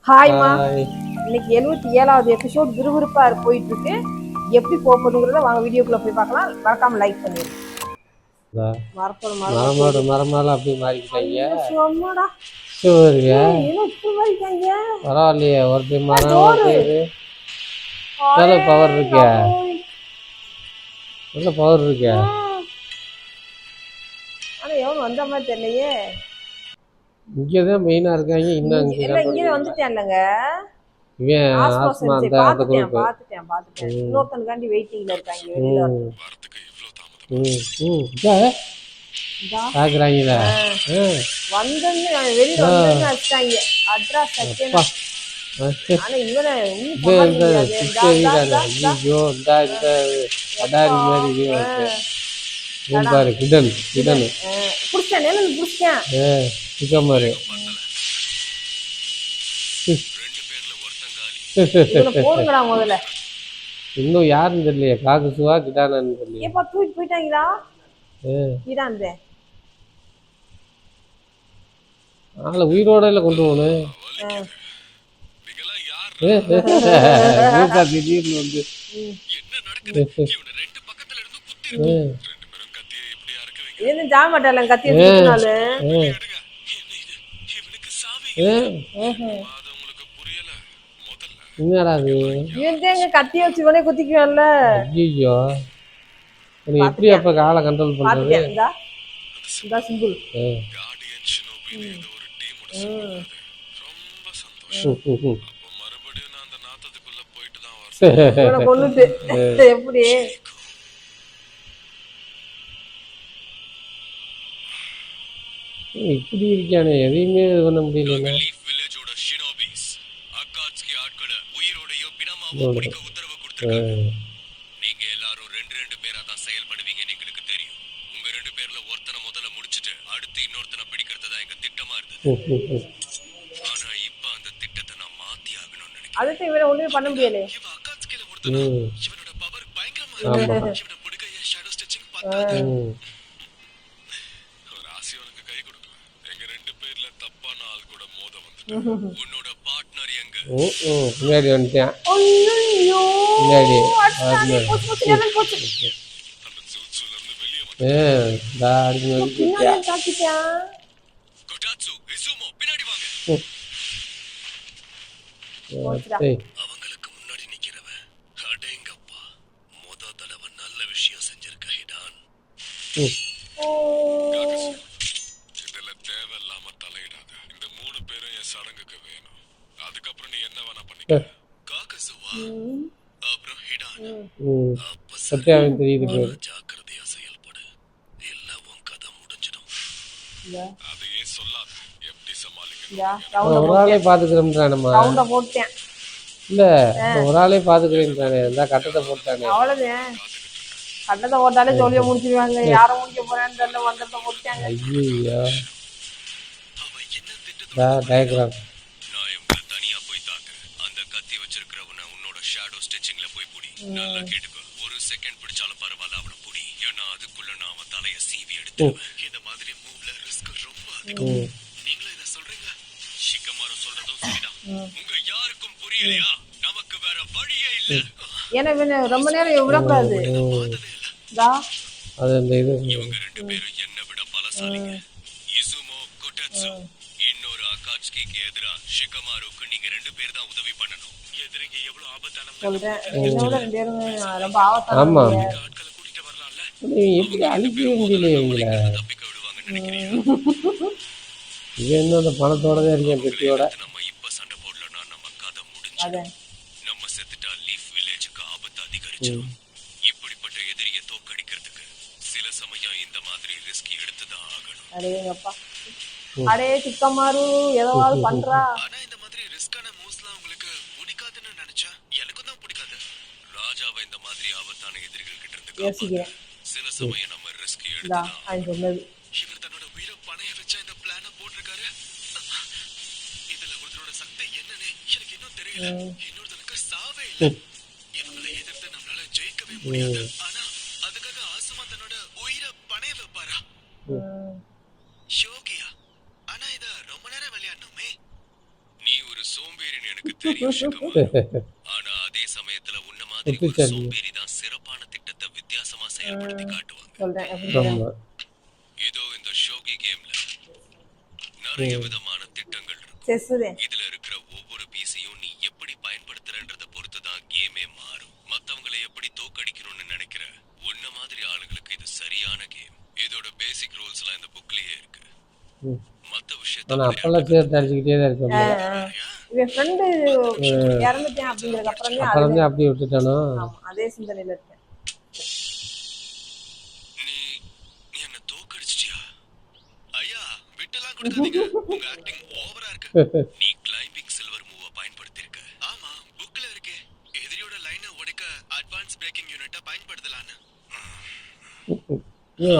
ஹாய்மா. Hi. இன்னைக்கு 77வது episode விறுவிறுப்பா போயிட்டு இருக்கு. எப்படி போகுதுங்கிறத வாங்க வீடியோக்குள்ள போய் பார்க்கலாம். மறக்காம லைக் பண்ணிடுங்க. மரமால அப்படி மாறிக்கிட்டாங்க. சும்மாடா இப்படி மாறிட்டாங்க. பரவாயில்லையே, ஒருத்தர் மரம் நல்ல பவர் இருக்கே. நல்ல பவர் இருக்கே. ஆனா எவனும் வந்த மாதிரி தெரியலையே. இங்கதான் மெயினா இருக்காங்க. இன்னும் இங்க வந்துட்டேன்லங்க. பாத்துட்டேன். இன்னொருத்தனுக்காண்டி வெயிட்டிங்ல இருக்காங்க வெளியில. பாக்குறாங்களா? வந்தோன்னு வெளியில வந்தோன்னு அடிச்சாங்க. அட்ரஸ் சத்தியமா. ஆனா இவனை போடுங்கடா முதல்ல. இன்னும் யாருன்னு தெரியலையே. காக்குசுவா கிட்டானு தெரியல. தூக்கிட்டு போயிட்டாங்களா? கிடான் ஆள உயிரோட இல்ல கொண்டு போகணும். திடீர்னு வந்து ஜாமட்டால கத்தி எடுத்துனாலு என்னடா அது? கத்தி வச்சு இவனே குத்திக்குவான்ல. ஐயோ, எப்படி அப்ப காலை கண்ட்ரோல் பண்றது? சிம்பிள். கொண்டுட்டு எப்படி இப்படி இருக்கானே, எதையுமே இது பண்ண முடியல. நீங்க எல்லாரும் ரெண்டு பேரா தான் செயல்படுவீங்கன்னு எங்களுக்கு தெரியும். உங்க 2 பேர்ல ஒருத்தனை முதல்ல முடிச்சிட்டு அடுத்து இன்னொருத்தனை பிடிக்கிறது தான் எங்க திட்டமா இருந்தது. ஆனா இப்ப அந்த திட்டத்தை நான் மாத்தி ஆகணும்னு நினைக்கிறேன். அதுக்கு இவனை ஒண்ணுமே பண்ண முடியல. இவன் அக்காட்ஸ்கில ஒருத்தனா, இவனோட பவர் பயங்கரமா இருக்கு. இவனை பிடிக்க ஷேடோ ஸ்டிச்சிங் பத்தாது. ராசிவனுக்கு கை கொடுக்கல. எங்க 2 பேர்ல தப்பான ஆள் கூட மோத வந்துட்டான். உன்னோட பார்ட்னர் எங்க? பின்னாடி வந்துட்டான். ஐயோ பின்னாடி அவங்களுக்கு முன்னாடி நிக்கிறவன் அடேங்கப்பா, முத தடவை நல்ல விஷயம் செஞ்சிருக்க ஹிடான். இதுல தேவையில்லாம தலையிடாத. இந்த 3 பேரும் என் சடங்குக்கு வேணும். அதுக்கப்புறம் நீ என்ன வேணா பண்ணிக்க. காக்கசுவா அப்புறம் ஹிடான். ஜாக்கிரதையா செயல்படு, இல்ல உன் கதை முடிஞ்சிடும். அதையே சொல்லாத. எப்படி சமாளிக்க ஒரு ஆளே பாத்துக்கிறோம் போட்டேன். இல்ல ஒரு ஆளே பாத்துக்கிறேன். கட்டத்தை போட்டானே, அவ்வளவுதான். கட்டத்தை போட்டாலே ஜோலியா முடிச்சிருவாங்க. யார முடிக்க போறேன்னு தெரியல. வந்தத்தை போட்டாங்க. ஐயோ, டயக்ராம். நான் இவங்களை தனியா போய் தாக்க. அந்த கத்தி வச்சிருக்கிறவன உன்னோட ஷேடோ ஸ்டிச்சிங்ல போய் புடி. நல்லா கேட்டுக்கோ. 1 செகண்ட் பிடிச்சாலும் பரவாயில்ல, அவனை புடி. ஏன்னா அதுக்குள்ள நான் அவன் தலைய சீவி எடுத்துருவேன். இந்த மாதிரி மூவ்ல ரிஸ்க் ரொம்ப அதிகம். நீங்களும் இத சொல்றீங்க? ஷிகமாரு சொல்றதும் சரிதான். உங்க யாருக்கும் புரியலையா? நமக்கு வேற வழியே இல்ல. ஏன்னா ரொம்ப நேரம் விடக்கூடாது. இவங்க 2 பேரும் என்ன விட பலசாலிங்க. இசுமோ குட்டட்சு. இன்னொரு அகாட்சுகிக்கு எதிரா ஷிகமாருக்கு நீங்க 2 பேர் தான் உதவி பண்ணணும். எதிரிங்க எவ்வளவு ஆபத்தான ஆட்களை கூட்டிட்டு வரலாம்ல. எப்படி அழிக்கவே முடியல தப்பிக்க விடுவாங்கன்னு நினைக்கிறீங்க? என்ன பணத்தோட தான் இருக்கேன், பெட்டியோட. நம்ம இப்ப சண்டை போடலன்னா நம்ம கதை முடிஞ்சு. நம்ம செத்துட்டா லீஃப் வில்லேஜுக்கு ஆபத்து அதிகரிச்சிடும். இப்படிப்பட்ட எதிரியை தோக்கடிக்கிறதுக்கு சில சமயம் இந்த மாதிரி ரிஸ்க் எடுத்துதான் ஆகணும். அடே சிக்கமாரு ஏதாவது பண்றா. ஆனா இந்த மாதிரி ரிஸ்கான மூவ்ஸ்லாம் உங்களுக்கு பிடிக்காதுன்னு நினைச்சா எனக்கும் தான் பிடிக்காது. ராஜாவை இந்த மாதிரி ஆபத்தான எதிரிகள் கிட்ட இருந்து சில சமயம் நம்ம ரிஸ்க் எடுத்துதான். இவர் தன்னோட உயிரை பணைய வச்சா இந்த பிளான போட்டிருக்காரு. இதுல ஒருத்தரோட சக்தி என்னன்னு எனக்கு இன்னும் தெரியல. இன்னொருத்தனுக்கு சாவே இல்ல. இவங்களை எதிர்த்து நம்மளால ஜெயிக்கவே முடியாது. ஆனா அதுக்காக ஆசமா தன்னோட உயிரை பணைய வைப்பாரா? யோகியா? ஆனா இத ரொம்ப நேரம் விளையாடணுமே. நீ ஒரு சோம்பேறின்னு எனக்கு தெரியும் சிக்கமா. ஆனா அதே சமயத்துல உன்ன மாதிரி ஒரு புத்திசாலி. சோம்பேறி தான் சிறப்பான திட்டத்தை வித்தியாசமா செயல்படுத்தி காட்டுவாங்க. சொல்றேன் எப்படி சொல்றேன். ஆமா. இதோ இந்த ஷோகி கேம்ல நிறைய விதமான திட்டங்கள் இருக்கும். செஸ்ஸுதே. இதுல இருக்கிற ஒவ்வொரு பீஸையும் நீ எப்படி பயன்படுத்துறன்றத பொறுத்து தான் கேமே மாறும். மத்தவங்களை எப்படி தோக்கடிக்கணும்னு நினைக்கிற உன்ன மாதிரி ஆளுங்களுக்கு இது சரியான கேம். இதோட பேசிக் ரூல்ஸ்லாம் இந்த புக்லயே இருக்கு. மத்த விஷயத்தை ஆனா அப்பெல்லாம் சேர்த்து அடிச்சுக்கிட்டே தான் இருக்கேன். இவன் ஃப்ரெண்டு இறந்துட்டேன் அப்படிங்கிறதுக்கு அப்புறமே அப்புறம் தான் அப்படியே விட்டுட்டானோ. ஆமா அதே சிந்தனையில இருக்கேன். நீ என்ன தோக்கடிச்சிட்டியா? ஐயா விட்டெல்லாம் கொடுக்காதீங்க. உங்க ஆக்டிங் ஓவரா இருக்கு. நீ கிளைம்பிங் சில்வர் மூவ பயன்படுத்திருக்க. ஆமா புக்ல இருக்கு. எதிரியோட லைனை உடைக்க அட்வான்ஸ் பிரேக்கிங் யூனிட்ட பயன்படுத்தலாம்னு.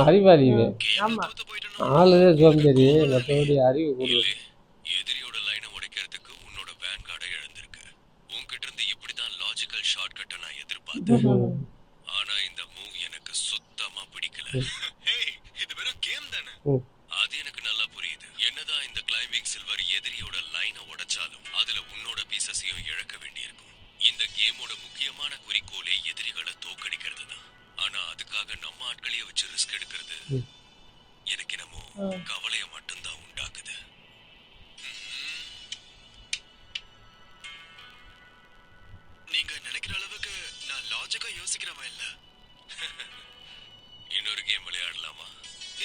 அறிவாளி இவன். ஆமா ஆளுதே சோம்பேறி, மற்றபடி அறிவு கூடுது. எதிரியோட லைனை உடைக்கிறதுக்கு உன்னோட வேன்கார்டை இழந்திருக்க. உன்கிட்ட இருந்து இப்படிதான் லாஜிக்கல் ஷார்ட்கட்டை நான் எதிர்பார்த்தேன். ஆனா இந்த மூவ் எனக்கு சுத்தமா பிடிக்கல. இது வெறும் கேம் தானே. அது எனக்கு நல்லா புரியுது. என்னதான் இந்த கிளைம்பிங் சில்வர் எதிரியோட லைனை உடைச்சாலும் அதுல உன்னோட பீசஸையும் இழக்க வேண்டியிருக்கும். இந்த கேமோட முக்கியமான குறிக்கோளே எதிரிகளை தோக்கடிக்கிறது தான். ஆனா அதுக்காக நம்ம ஆட்களையே வச்சு ரிஸ்க் எடுக்கிறது எனக்கு என்னமோ கவலைய மட்டும்தான் உண்டாக்குது. நீங்க நினைக்கிற அளவுக்கு நான் லாஜிக்கா யோசிக்கிறவன் இல்ல. இன்னொரு கேம் விளையாடலாமா?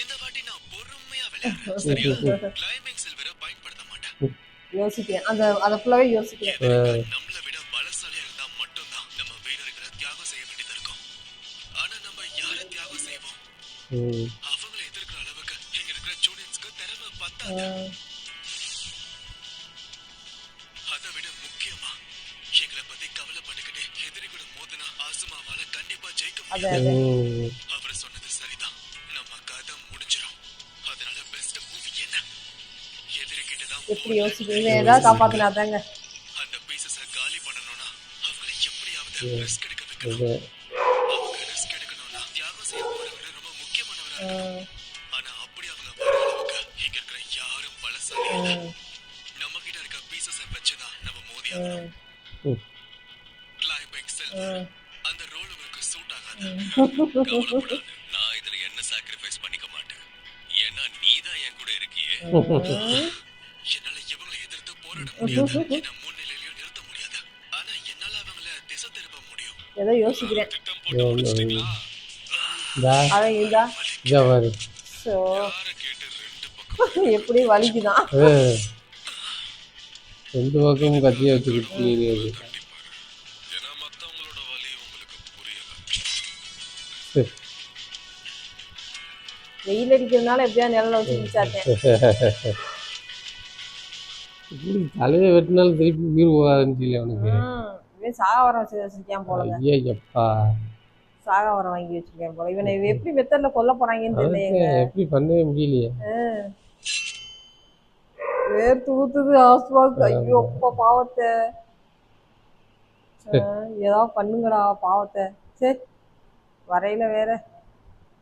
இந்த வாட்டி நான் பொறுமையா விளையாடுறேன். சரியா? கிளைம்பிங் சில்வரை பயன்படுத்த மாட்டேன். யோசிக்கிறேன். அதை ஃபுல்லாவே யோசிக்கிறேன். நம்மளை விட பலசாலியா இருந்தா மட்டும்தான் நம்ம வீரர்களை தியாகம் செய்ய வேண்டியது இருக்கும். ஆனா நம்ம யாரை தியாகம் செய்வோம்? அவங்களை எதிர்க்கிற அளவுக்கு இங்க இருக்கிற ஸ்டூடெண்ட்ஸ்க்கு திறமை பத்தாது. அதை விட முக்கியமா எங்களை பத்தி கவலைப்பட்டுக்கிட்டே எதிரி கூட மோதினா ஆசுமாவால கண்டிப்பா ஜெயிக்க முடியாது. அவர் சொன்னது சரிதான். நம்ம கதை முடிஞ்சிடும். அதனால பெஸ்ட் மூவி என்ன? எதிரி கிட்டதான் எப்படி யோசிக்கிறீங்க? ஏதாவது காப்பாத்தினாதாங்க. அந்த பீசஸை காலி பண்ணணும்னா அவங்களை எப்படியாவது ரிஸ்க் எடுக்க வைக்கணும். அவங்க ரிஸ்க் எடுக்கணும்னா தியாகம் செய்ய போறவங்க ரொம்ப முக்கியமானவரா. ஆனா அப்படி அவங்க வர அளவுக்கு இங்க இருக்கிற யாரும் பலசாலி இல்ல. நம்ம கிட்ட இருக்க பீசஸை வச்சுதான் நம்ம மோதி ஆகணும். கிளைம்பிங் சில்வர் அந்த ரோல் உங்களுக்கு சூட் ஆகாது. கவலைப்படாத. நான் இதுல என்ன சாக்ரிஃபைஸ் பண்ணிக்க மாட்டேன். ஏன்னா நீதான் என் கூட இருக்கியே. என்னால இவங்களை எதிர்த்து போராட முடியாது. என்ன முன்னிலையிலயும் நிறுத்த முடியாது. ஆனா என்னால அவங்கள திசை திருப்ப முடியும். ஏதோ யோசிக்கிறேன். திட்டம் போட்டு முடிச்சிட்டீங்களா? அவன் இதா ஜவாரி சோ யார கேட்டு ரெண்டு பக்கம் எப்படி வலிக்குதான். ரெண்டு பக்கமும் கத்தியை வச்சுக்கிட்டு ஏன்னா மத்தவங்களோட வலி உங்களுக்கு புரியல. வெயில் அடிக்கிறதுனால எப்படியா நிழல வச்சு முடிச்சாட்டேன். தலையை வெட்டினாலும் திருப்பி உயிர் போகாதுன்னு அவனுக்கு. இவன் சாகவரம் வச்சிருக்கேன் போலங்க. ஐயப்பா, சாகவரம் வாங்கி வச்சிருக்கேன் போல. இவனை எப்படி மெத்தட்ல கொல்ல போறாங்கன்னு தெரியல. எப்படி பண்ணவே முடியலையே. வேர்த்து ஊத்துது ஆஸ்வாக்கு. ஐயோ அப்பா பாவத்தை. ஏதாவது பண்ணுங்கடா பாவத்தை. சரி வரையில வேற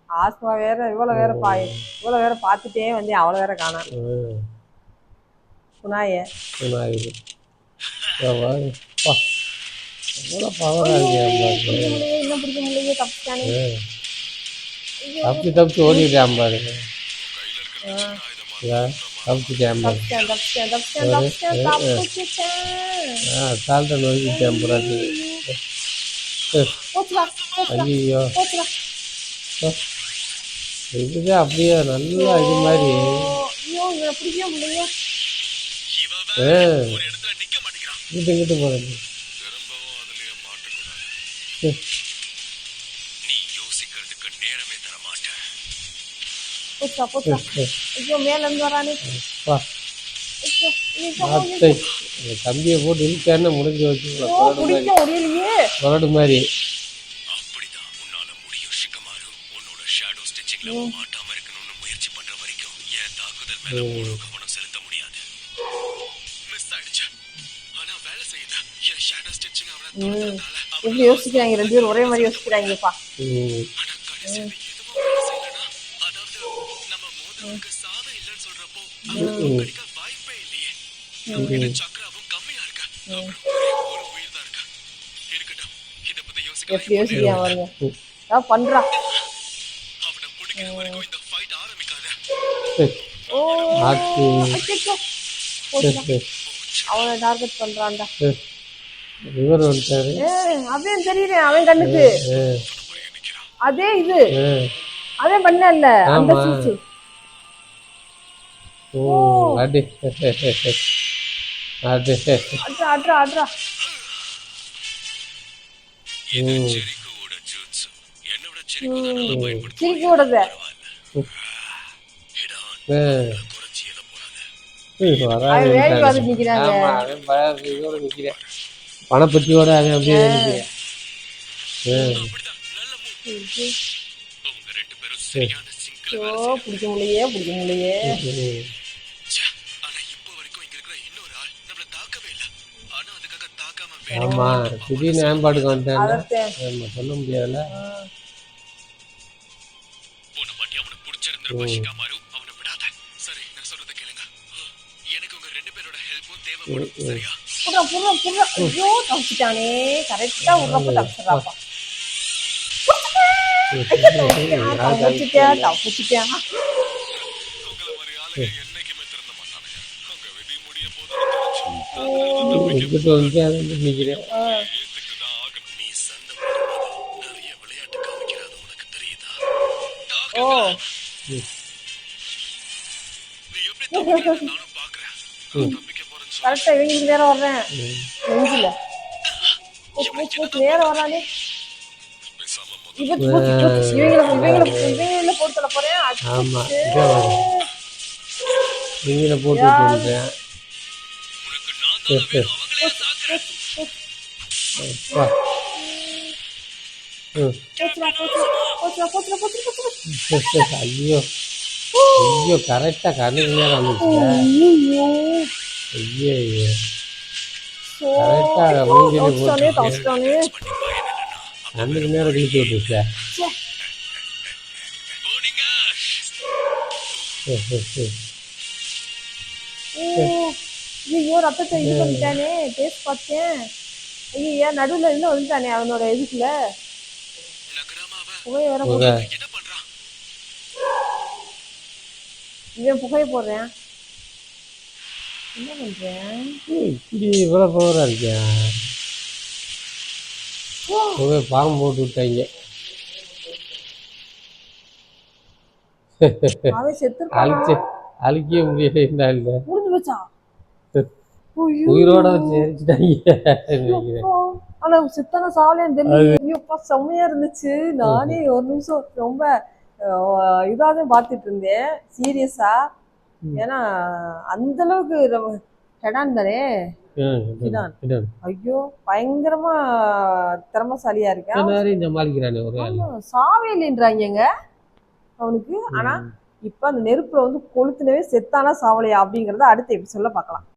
ஆஸ்மா வேற இவ்வளவு வேற பார்த்துட்டே வந்து அவ்வளவு வேற காணாம். குணாய இன்னும் பிடிக்க முடியலையே. தப்பிச்சானே. தப்பிச்சு ஓடிட்டான் பாரு. தப்பிச்சுட்டேன் சால்ட்ட நோக்கிட்டேன் புறாட்டி. ஐயோ இதுதான் அப்படியே நல்லா இது மாதிரி. இங்கிட்டு போறது. மேல இருந்து வரானே. தம்பியை போட்டு இழுக்கான்னு முடிஞ்சு வச்சு வரடு மாதிரி. மாட்டாம இருக்கணும்னு முயற்சி பண்ற வரைக்கும் என் தாக்குதல் மேல முழு கவனம் செலுத்த முடியாது. மிஸ் ஆயிடுச்சு. ஆனா வேலை செய்யுது. என் ஷேடோ ஸ்டிச்சிங் அவனை தடுத்ததால எப்படி யோசிக்கிறாங்க ரெண்டு பேரும் ஒரே மாதிரி யோசிக்கிறாங்கப்பா. ஆனா கடைசியில எதுவும் வேலை செய்யலனா அதாவது நம்ம மோதலுக்கு சாதம் இல்லைன்னு சொல்றப்போ அவனுக்கு கிடைக்க வாய்ப்பே இல்லையே. நம்ம சக்கராவும் கம்மியா அதுக்கப்புறம் ஒரே ஒரு உயிர் தான் இருக்கா. இருக்கட்டும், இத பத்தி யோசிக்கலாம். எப்படி யோசிக்கிறான் பாருங்க. அதான் பண்றான். அவனை பிடிக்கிற வரைக்கும் இந்த ஃபைட் ஆரம்பிக்காத. ஓ ஆச்சு. அச்சச்சோ. போச்சுடா. அவனை டார்கெட் பண்றான்டா. இவர் வந்துட்டாரு. அவன் தெரியுறேன் அவன் கண்ணுக்கு. அதே இது அவன் பண்ணல அந்த ஆமா. சூச்சு. ஓ அடி அடி. அட்ரா அட்ரா அட்ரா. இது ஜெரிகோவோட ஜூட்சு. என்னோட ஜெரிகோ தான் நல்லா பயன்படுத்துவாங்க. சிரிக்க விடுத. ஹிடான் குறைச்சி எதை போறாங்க. அவன் வேலைக்கு வந்து நிக்கிறாங்க. ஆமா அவன் இதோட நிக்கிறேன். பணப்பட்டியோட அவன் அப்படியே நிக்கிறேன். அப்படிதான் நல்ல மூவ். உங்க ரெண்டு பேரும் சரியான சிங்கிள் வேலை ஓ பிடிக்க முடியலையே பிடிக்க முடியலையே. ச்சே, ஆனா இப்போ வரைக்கும் இங்க இருக்கிற இன்னொரு ஆள் நம்மள தாக்கவே இல்ல. ஆனா அதுக்காக தாக்காம வேற ஆமா திடீர்னு மேம்பாட்டுக்கு வந்துட்டேன். அதத்தே. நம்ம சொல்ல முடியாதுல்ல. போன வாட்டி அவனுக்கு பிடிச்சிருந்திருக்கும் ஷிகாமாரு. அவனை விடாத. சரி நான் சொல்றத கேளுங்க. எனக்கு உங்க ரெண்டு பேரோட ஹெல்ப்பும் தேவைப்படும். சரியா? புடுறா புடுறா புடுறா. ஐயோ தப்பிச்சிட்டானே. கரெக்டா விடுறப்ப தப்பிச்சிடறாப்பா. தப்பிச்சிட்டியா. உங்களை மாதிரி ஆளுங்க என்னைக்குமே திருந்த மாட்டானுங்க. அங்க வெடி முடிய போதும் இங்கிட்டு வந்து அவன் நிக்கிறேன். ஏத்துக்குதான் ஆகணும். நீ சண்டை போடும்போது நிறைய விளையாட்டு காமிக்கிறது உனக்கு தெரியுதா? ஓ நீ எப்படி தப்பிக்கிறத நானும் பாக்குறேன். நான் தப்பிக்க போறேன்னு சொல்லி கரெக்டா இவங்களுக்கு நேரம் வர்றேன். நெஞ்சில நேரம் வரானே. பேசாம இவங்களை போட்டு சொல்ல போறேன். ஆமா நீங்கள போட்டு விட்டுருந்தேன். உனக்கு நான் தான் வேணும். அவங்களே தாக்குறேன். அப்பா. ஐயோ ஐயோ கரெக்டா கண்ணுக்கு நேரம் வந்துச்சு. ஐயோ ஐயோ கரெக்டா மூஞ்சில போட்டு கண்ணுக்கு நேரம் கிழிச்சு விட்டுருச்சா. போனீங்க. ஐயோ ரத்தத்தை இது பண்ணிட்டானே. டேஸ்ட் பார்த்தேன். ஐயா நடுவுல இருந்து வந்துட்டானே அவனோட இதுக்குள்ள. நகராமாவ புகையை வேற என்ன பண்றான்? இவன் புகையை போடுறேன். என்ன பண்றேன்? இப்படி இவ்வளவு பவரா இருக்கியா. பாம்பு போட்டு விட்டாங்க. அவன் செத்து அழிச்சு அழிக்க முடியல. இல்ல முடிஞ்சு வச்சா. உயிரோட வச்சு எரிச்சுட்டாங்க. ஆனா சித்தனை சாவலையான்னு தெரியல. ஐயோப்பா செம்மையா இருந்துச்சு. நானே ஒரு நிமிஷம் ரொம்ப இதாக பார்த்துட்டு இருந்தேன் சீரியஸா. ஏன்னா அந்த அளவுக்கு ஹெடான் தானே. ஐயோ பயங்கரமா திறமசாலியா இருக்கேன். சமாளிக்கிறானே ஒரு சாவே இல்லைன்றாங்க அவனுக்கு. ஆனா இப்ப அந்த நெருப்புல வந்து கொளுத்துனவே செத்தானா சாவலையா அப்படிங்கறத அடுத்த எபிசோட்ல பார்க்கலாம்.